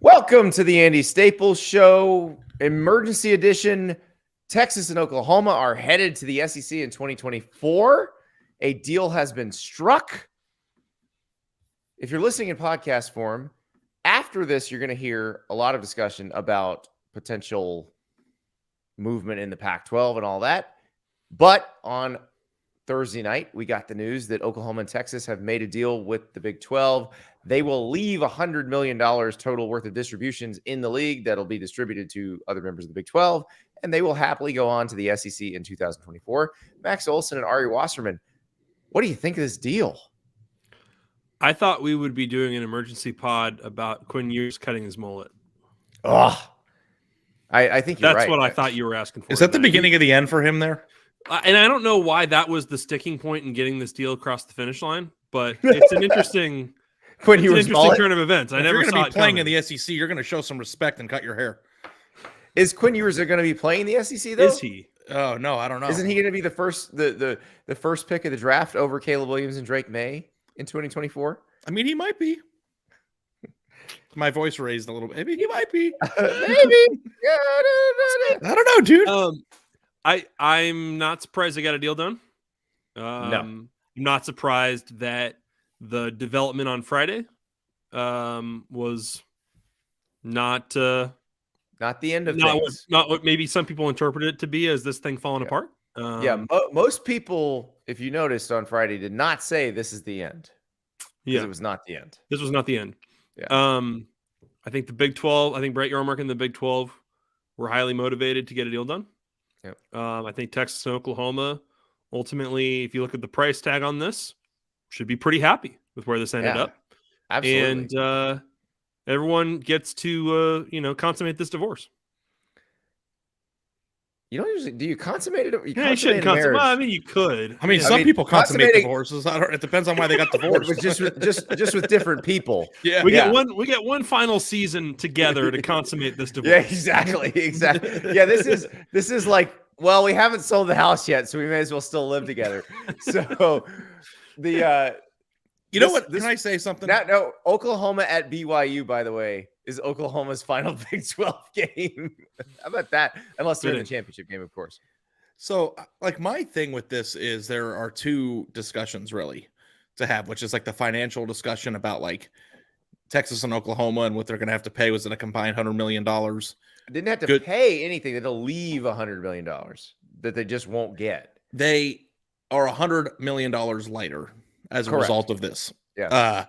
Welcome to the Andy Staples Show, emergency edition. Texas and Oklahoma are headed to the SEC in 2024. A deal has been struck. If you're listening in podcast form, after this, you're going to hear a lot of discussion about potential movement in the Pac-12 and all that. But on Thursday night, we got the news that Oklahoma and Texas have made a deal with the Big 12. They will leave $100 million total worth of distributions in the league that'll be distributed to other members of the Big 12, and they will happily go on to the SEC in 2024. Max Olson and Ari Wasserman, what do you think of this deal? I thought we would be doing an emergency pod about Quinn Ewers cutting his mullet. Oh, I think you're right. That's what I thought you were asking for. Is that the beginning of the end for him there? And I don't know why that was the sticking point in getting this deal across the finish line, but it's an interesting, turn of events. I never saw it. If you're going to be playing in the SEC, you're going to show some respect and cut your hair. Is Quinn Ewers going to be playing the SEC though? Is he? Oh no, I don't know. Isn't he going to be the first pick of the draft over Caleb Williams and Drake May in 2024? I mean, he might be. My voice raised a little bit. Maybe he might be. Maybe. Yeah, I don't know, dude. I'm not surprised they got a deal done. No. I'm not surprised that the development on Friday was not the end of things. Not what maybe some people interpreted it to be as this thing falling apart. Most people, if you noticed on Friday, did not say this is the end. Yeah, it was not the end. This was not the end. Yeah. I think the Big 12. I think Brett Yormark and the Big 12 were highly motivated to get a deal done. Yep. I think Texas and Oklahoma, ultimately, if you look at the price tag on this, should be pretty happy with where this ended up. Absolutely. And everyone gets to consummate this divorce. You don't usually do. You consummate it? You shouldn't consummate. I mean, you could. I mean, some people consummate divorces. It depends on why they got divorced. just with different people. Yeah, we get one final season together to consummate this divorce. Yeah, exactly. Yeah, this is like, well, we haven't sold the house yet, so we may as well still live together. So the know what? Can I say something? No, Oklahoma at BYU, by the way, is Oklahoma's final Big 12 game. How about that? Unless they're in the championship game, of course. So, like, my thing with this is there are two discussions really to have, which is like the financial discussion about like Texas and Oklahoma and what they're going to have to pay. Was it a combined $100 million? Didn't have to pay anything. They'll leave $100 million that they just won't get. They are $100 million lighter as a result of this. Yeah.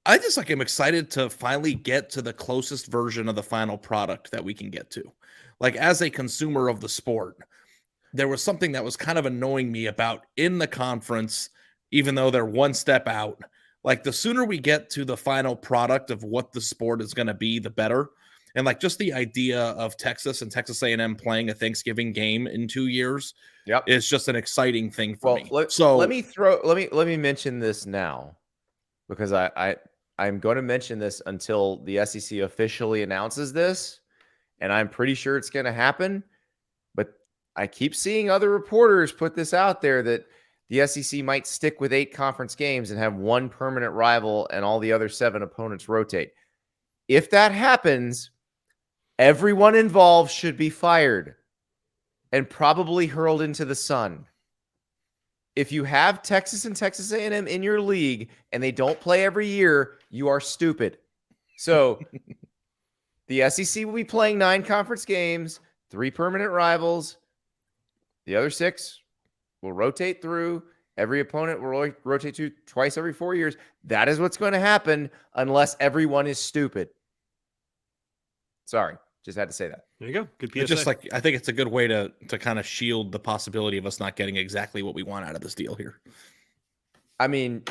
I just am excited to finally get to the closest version of the final product that we can get to. Like, as a consumer of the sport, there was something that was kind of annoying me about in the conference, even though they're one step out. Like, the sooner we get to the final product of what the sport is going to be, the better. And like, just the idea of Texas and Texas A&M playing a Thanksgiving game in 2 years is just an exciting thing for me. Let me mention this now, because I'm going to mention this until the SEC officially announces this, and I'm pretty sure it's going to happen. But I keep seeing other reporters put this out there that the SEC might stick with 8 conference games and have one permanent rival and all the other 7 opponents rotate. If that happens, everyone involved should be fired and probably hurled into the sun. If you have Texas and Texas A&M in your league and they don't play every year, you are stupid. So the SEC will be playing 9 conference games, 3 permanent rivals. The other 6 will rotate through. Every opponent will rotate to twice every 4 years. That is what's going to happen unless everyone is stupid. Sorry, just had to say that. There you go. Good PSA. Just like, I think it's a good way to kind of shield the possibility of us not getting exactly what we want out of this deal here. I mean,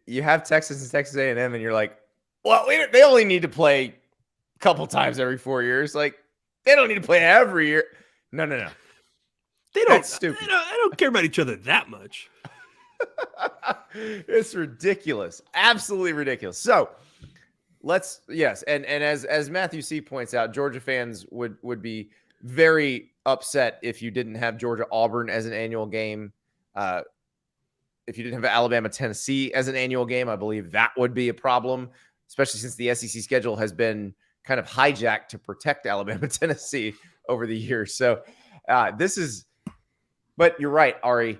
you have Texas and Texas A&M, and you're like, well, they only need to play a couple times every 4 years. Like, they don't need to play every year. No. That's stupid. They don't care about each other that much. It's ridiculous. Absolutely ridiculous. So and as Matthew C points out, Georgia fans would be very upset if you didn't have Georgia Auburn as an annual game. If you didn't have Alabama Tennessee as an annual game, I believe that would be a problem. especially since the SEC schedule has been kind of hijacked to protect Alabama, Tennessee over the years. So but you're right, Ari.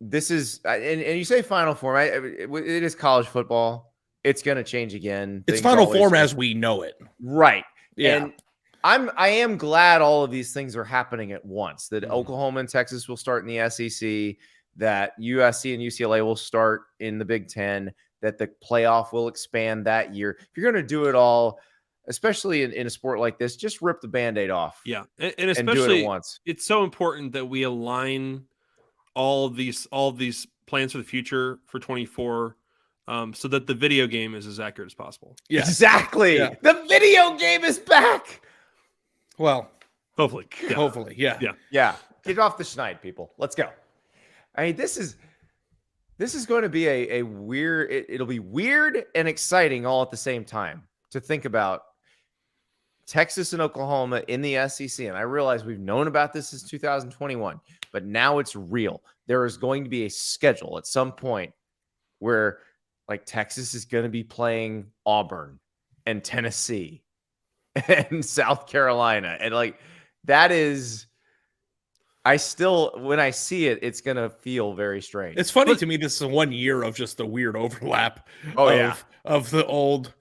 This is, and you say Final Four, it is college football. It's going to change again. It's Final Four as we know it. Right. Yeah. And I am glad all of these things are happening at once, that Oklahoma and Texas will start in the SEC, that USC and UCLA will start in the Big Ten, that the playoff will expand that year. If you're going to do it all, especially in a sport like this, just rip the Band-Aid off. Yeah. And especially and do it at once. It's so important that we align all of these plans for the future for 24 so that the video game is as accurate as possible. Yeah. Exactly. Yeah. The video game is back. Well, hopefully. Yeah. Hopefully. Yeah. Yeah. Yeah. Get off the schneid, people. Let's go. I mean, this is going to be a weird, it'll be weird and exciting all at the same time to think about Texas and Oklahoma in the SEC. And I realize we've known about this since 2021, but now it's real. There is going to be a schedule at some point where like Texas is going to be playing Auburn and Tennessee and South Carolina. And like, that is, when I see it, it's going to feel very strange. It's funny to me. This is 1 year of just the weird overlap of the old,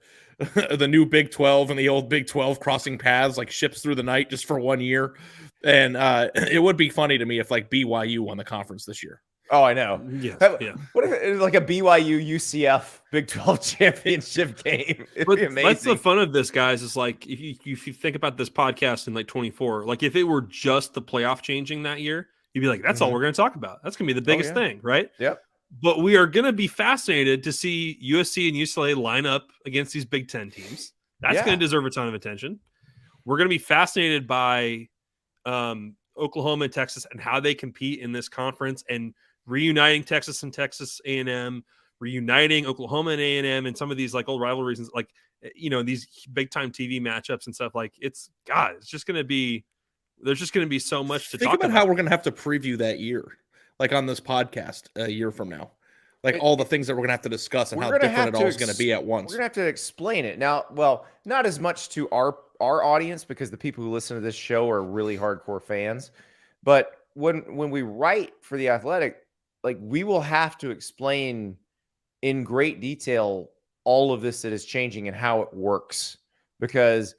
the new Big 12 and the old Big 12 crossing paths like ships through the night just for 1 year. And it would be funny to me if like BYU won the conference this year. Oh, I know. Yes, yeah. What if it was like a BYU UCF Big 12 championship game? It'd be amazing. That's the fun of this, guys. Is like if you think about this podcast in like 24, like if it were just the playoff changing that year, you'd be like, that's all we're going to talk about. That's going to be the biggest thing, right? Yep. But we are going to be fascinated to see USC and UCLA line up against these Big Ten teams. That's going to deserve a ton of attention. We're going to be fascinated by Oklahoma and Texas and how they compete in this conference and reuniting Texas and Texas A&M, reuniting Oklahoma and A&M, and some of these like old rivalries, and like, you know, these big time TV matchups and stuff. Like it's just going to be, there's just going to be so much to talk about. How we're going to have to preview that year, like on this podcast a year from now, like all the things that we're going to have to discuss and how different it all is going to be at once. We're going to have to explain it now. Well, not as much to our audience, because the people who listen to this show are really hardcore fans. But when we write for The Athletic, like we will have to explain in great detail all of this that is changing and how it works, because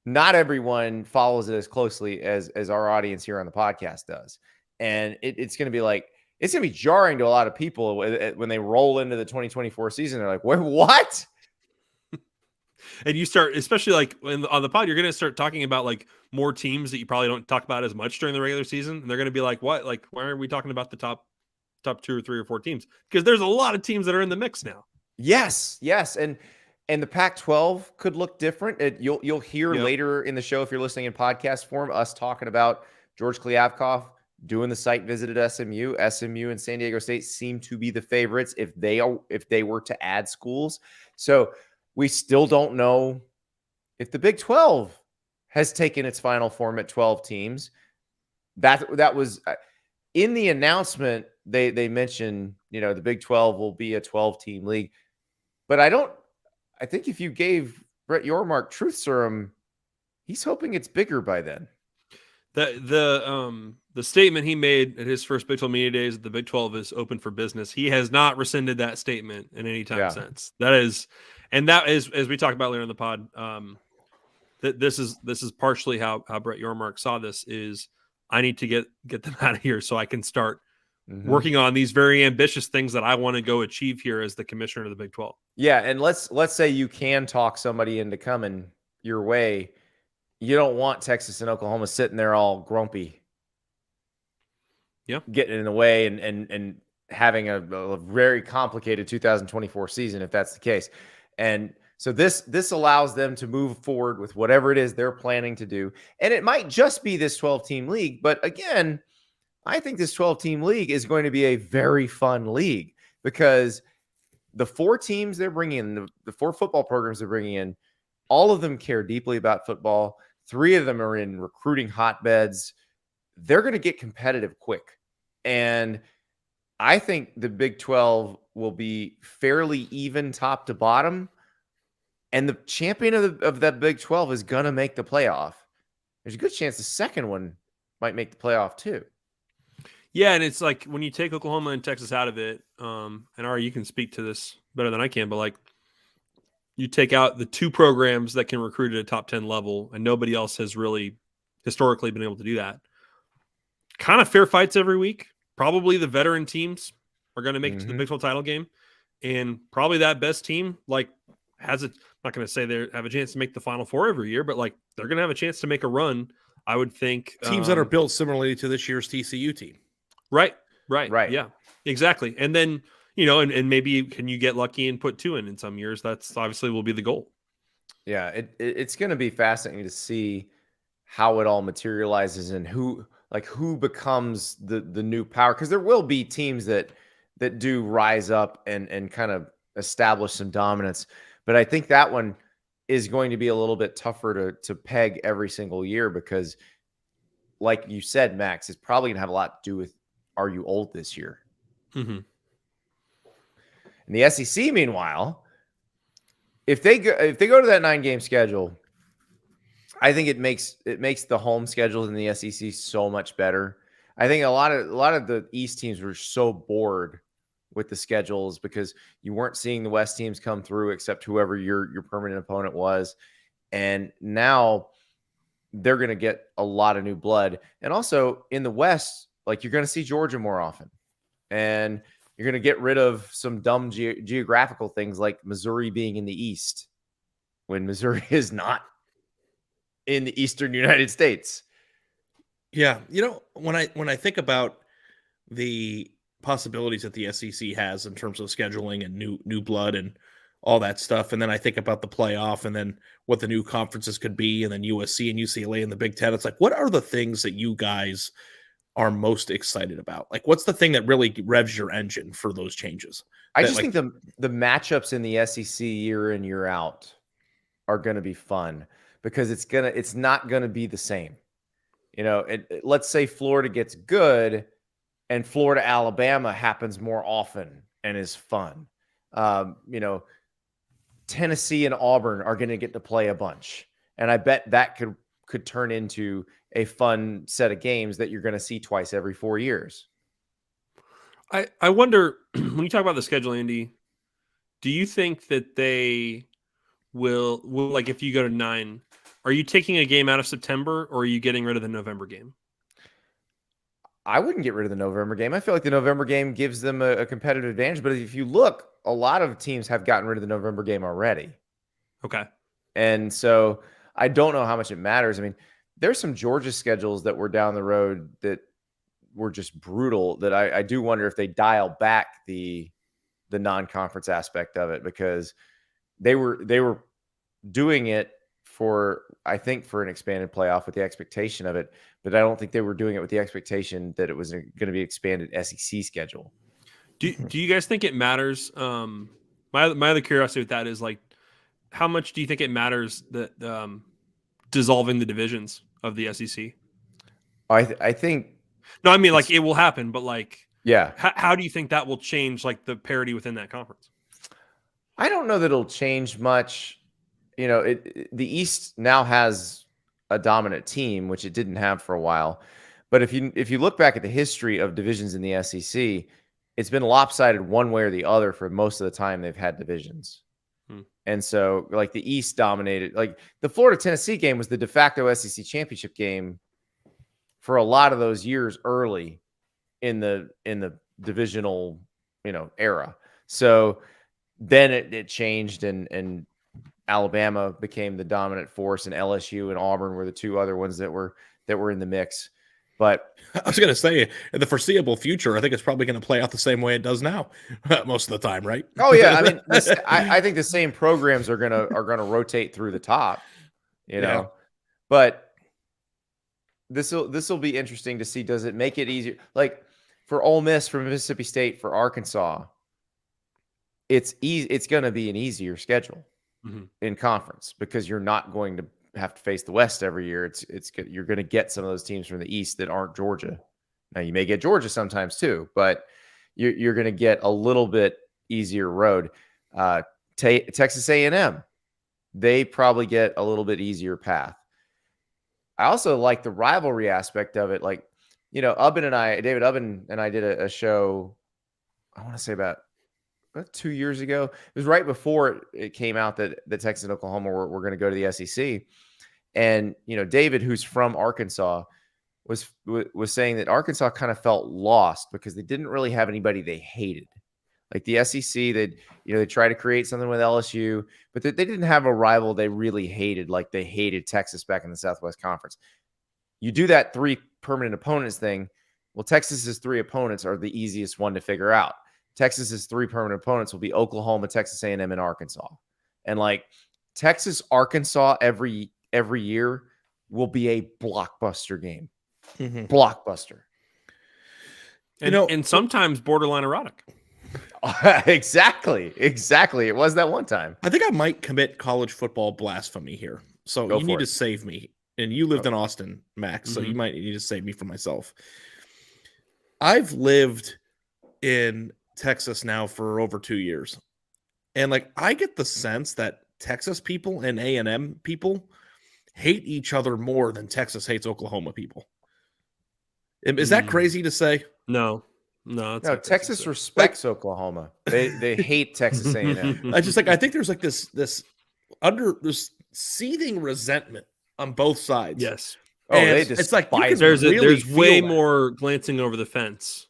not everyone follows it as closely as our audience here on the podcast does. And it's going to be like, it's going to be jarring to a lot of people when they roll into the 2024 season. They're like, what? And you start, especially like on the pod, you're going to start talking about like more teams that you probably don't talk about as much during the regular season. And they're going to be like, what? Like, why are we talking about the top 2 or 3 or 4 teams? Because there's a lot of teams that are in the mix now. Yes. And the Pac-12 could look different. You'll hear later in the show, if you're listening in podcast form, us talking about George Kliavkoff doing the site visit at SMU. SMU and San Diego State seem to be the favorites if they were to add schools. So we still don't know if the Big 12 has taken its final form at 12 teams. That was in the announcement. They mentioned, the Big 12 will be a 12-team league. But I think if you gave Brett Yormark truth serum, he's hoping it's bigger by then. The statement he made at his first Big 12 media days that the Big 12 is open for business, he has not rescinded that statement in any time since. That is, as we talked about later in the pod, this is partially how Brett Yormark saw this. Is I need to get them out of here so I can start working on these very ambitious things that I want to go achieve here as the commissioner of the Big 12. Yeah, and let's say you can talk somebody into coming your way. You don't want Texas and Oklahoma sitting there all grumpy, getting in the way and having a very complicated 2024 season if that's the case. And so this allows them to move forward with whatever it is they're planning to do. And it might just be this 12-team league, but again, I think this 12-team league is going to be a very fun league, because the 4 teams they're bringing in, the 4 football programs they're bringing in, all of them care deeply about football. 3 of them are in recruiting hotbeds. They're going to get competitive quick. And I think the Big 12 will be fairly even top to bottom. and the champion of that Big 12 is going to make the playoff. There's a good chance the second one might make the playoff too. Yeah, and it's like when you take Oklahoma and Texas out of it, and Ari, you can speak to this better than I can, but like you take out the two programs that can recruit at a top 10 level, and nobody else has really historically been able to do that. Kind of fair fights every week. Probably the veteran teams are going to make it to the Big 12 title game, and probably that best team like has it. Not going to say they have a chance to make the Final Four every year, but like they're going to have a chance to make a run. I would think teams that are built similarly to this year's TCU team. Right. Yeah, exactly. And then, and maybe can you get lucky and put two in some years? That's obviously will be the goal. Yeah. It's going to be fascinating to see how it all materializes and who becomes the new power. Cause there will be teams that do rise up and kind of establish some dominance. But I think that one is going to be a little bit tougher to peg every single year because like you said, Max, it's probably going to have a lot to do with, are you old this year? Mm-hmm. And the SEC, meanwhile, if they go to that 9-game schedule, I think it makes the home schedule in the SEC so much better. I think a lot of the East teams were so bored with the schedules because you weren't seeing the West teams come through except whoever your permanent opponent was, and now they're going to get a lot of new blood. And also in the West, like you're going to see Georgia more often, and you're going to get rid of some dumb geographical things like Missouri being in the East when Missouri is not in the Eastern United States. Yeah. When I think about the possibilities that the SEC has in terms of scheduling and new blood and all that stuff, and then I think about the playoff and then what the new conferences could be, and then USC and UCLA in the Big Ten, it's like, what are the things that you guys are most excited about? Like, what's the thing that really revs your engine for those changes? I just think the matchups in the SEC year in, year out are going to be fun because it's not going to be the same. Let's say Florida gets good and Florida, Alabama happens more often and is fun. Tennessee and Auburn are going to get to play a bunch. And I bet that could turn into a fun set of games that you're going to see twice every 4 years. I wonder, when you talk about the schedule, Andy, do you think that they will like if you go to 9, are you taking a game out of September or are you getting rid of the November game? I wouldn't get rid of the November game. I feel like the November game gives them a competitive advantage. But if you look, a lot of teams have gotten rid of the November game already. Okay. And so I don't know how much it matters. I mean, there's some Georgia schedules that were down the road that were just brutal that I do wonder if they dial back the non-conference aspect of it, because they were doing it for an expanded playoff with the expectation of it, but I don't think they were doing it with the expectation that it was going to be expanded SEC schedule. Do you guys think it matters? My other curiosity with that is like, how much do you think it matters that dissolving the divisions of the SEC? I think. No, I mean like it will happen, but like, yeah. How do you think that will change like the parity within that conference? I don't know that it'll change much. The East now has a dominant team, which it didn't have for a while. But if you look back at the history of divisions in the SEC, it's been lopsided one way or the other for most of the time they've had divisions. And so like the East dominated, like the Florida-Tennessee game was the de facto SEC championship game for a lot of those years early in the divisional, era. So then it changed and Alabama became the dominant force, and LSU and Auburn were the two other ones that were in the mix. But I was going to say, in the foreseeable future, I think it's probably going to play out the same way it does now, most of the time, right? Oh yeah, I mean, I think the same programs are gonna rotate through the top, Yeah. But this will be interesting to see. Does it make it easier? Like for Ole Miss, for Mississippi State, for Arkansas, it's going to be an easier schedule in conference because you're not going to have to face the West every year. You're going to get some of those teams from the East that aren't Georgia. Now you may get Georgia sometimes too, but you're going to get a little bit easier road. Texas A&M, they probably get a little bit easier path. I also like the rivalry aspect of it. Like, David Ubben and I did a show, I want to say about 2 years ago. It was right before it came out that Texas and Oklahoma were going to go to the SEC. And, David, who's from Arkansas, was saying that Arkansas kind of felt lost because they didn't really have anybody they hated. Like the SEC, they tried to create something with LSU, but they didn't have a rival they really hated, like they hated Texas back in the Southwest Conference. You do that 3 permanent opponents thing. Well, Texas's 3 opponents are the easiest one to figure out. Texas's 3 permanent opponents will be Oklahoma, Texas A&M, and Arkansas. And like Texas, Arkansas every year will be a blockbuster game. Mm-hmm. Blockbuster. And sometimes borderline erotic. Exactly. It was that one time. I think I might commit college football blasphemy here. So you need to save me. And you lived in Austin, Max, so you might need to save me from myself. I've lived in Texas now for over 2 years. And like I get the sense that Texas people and A&M people hate each other more than Texas hates Oklahoma people. Is that crazy to say? No, Texas respects Oklahoma. They hate Texas A&M. I think there's like this seething resentment on both sides. Yes. Oh, it's like there's way more glancing over the fence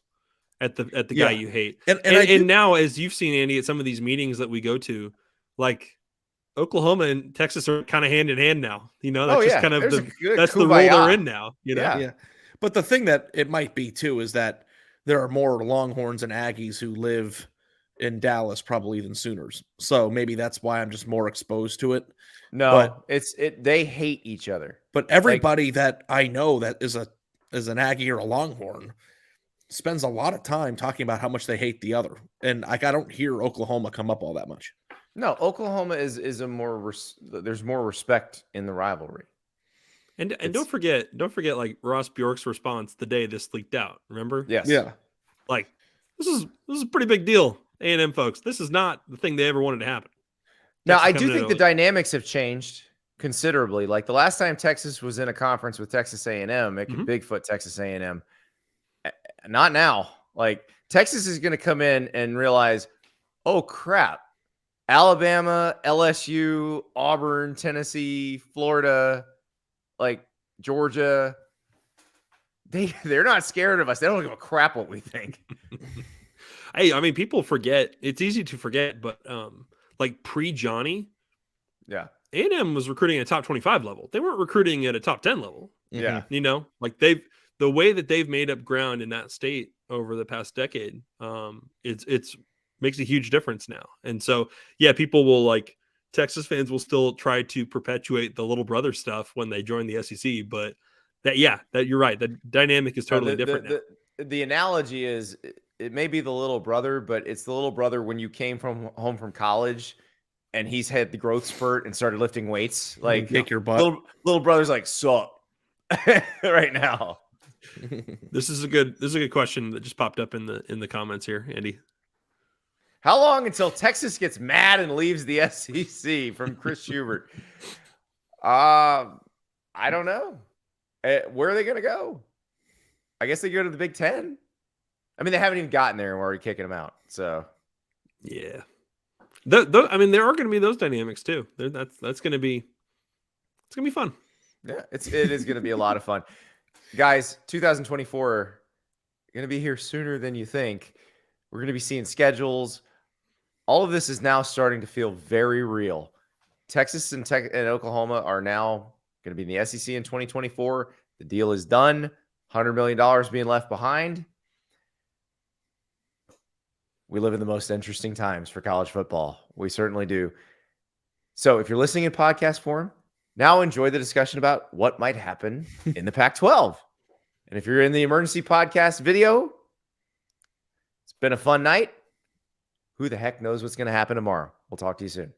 at the guy you hate. And now, as you've seen, Andy, at some of these meetings that we go to, like Oklahoma and Texas are kind of hand in hand now. That's just kind of that's the role they're in now. Yeah. But the thing that it might be too is that there are more Longhorns and Aggies who live in Dallas probably than Sooners. So maybe that's why I'm just more exposed to it. No, they hate each other. But everybody that I know that is an Aggie or a Longhorn spends a lot of time talking about how much they hate the other. And I don't hear Oklahoma come up all that much. No, Oklahoma is there's more respect in the rivalry. And don't forget like Ross Bjork's response the day this leaked out. Remember? Yes. Yeah. Like this is a pretty big deal, A&M folks. This is not the thing they ever wanted to happen. Now, I do think the dynamics have changed considerably. Like the last time Texas was in a conference with Texas A&M, it could Bigfoot Texas A&M. Not now. Like Texas is going to come in and realize, oh crap, Alabama, LSU, Auburn, Tennessee, Florida, like Georgia, they're not scared of us. They don't give a crap what we think. Hey, I mean, people forget. It's easy to forget, but like pre-Johnny, A&M was recruiting at a top 25 level. They weren't recruiting at a top 10 level. Yeah. Like the way that they've made up ground in that state over the past decade, it's makes a huge difference now. And so, people will Texas fans will still try to perpetuate the little brother stuff when they join the SEC, but that you're right. The dynamic is totally different now. The analogy is it may be the little brother, but it's the little brother when you came home from college and he's had the growth spurt and started lifting weights. Like kick your butt. Little brother's like, sup right now. This is a good question that just popped up in the comments here, Andy. How long until Texas gets mad and leaves the SEC? From Chris Schubert. I don't know. Where are they going to go? I guess they go to the Big Ten. I mean, they haven't even gotten there and we're already kicking them out. So, yeah. I mean, there are going to be those dynamics too. That's going to be fun. Yeah, it is going to be a lot of fun. Guys, 2024 going to be here sooner than you think. We're going to be seeing schedules. All of this is now starting to feel very real. Texas and Oklahoma are now going to be in the SEC in 2024. The deal is done. $100 million being left behind. We live in the most interesting times for college football. We certainly do. So if you're listening in podcast form, now enjoy the discussion about what might happen in the Pac-12. And if you're in the emergency podcast video, it's been a fun night. Who the heck knows what's going to happen tomorrow? We'll talk to you soon.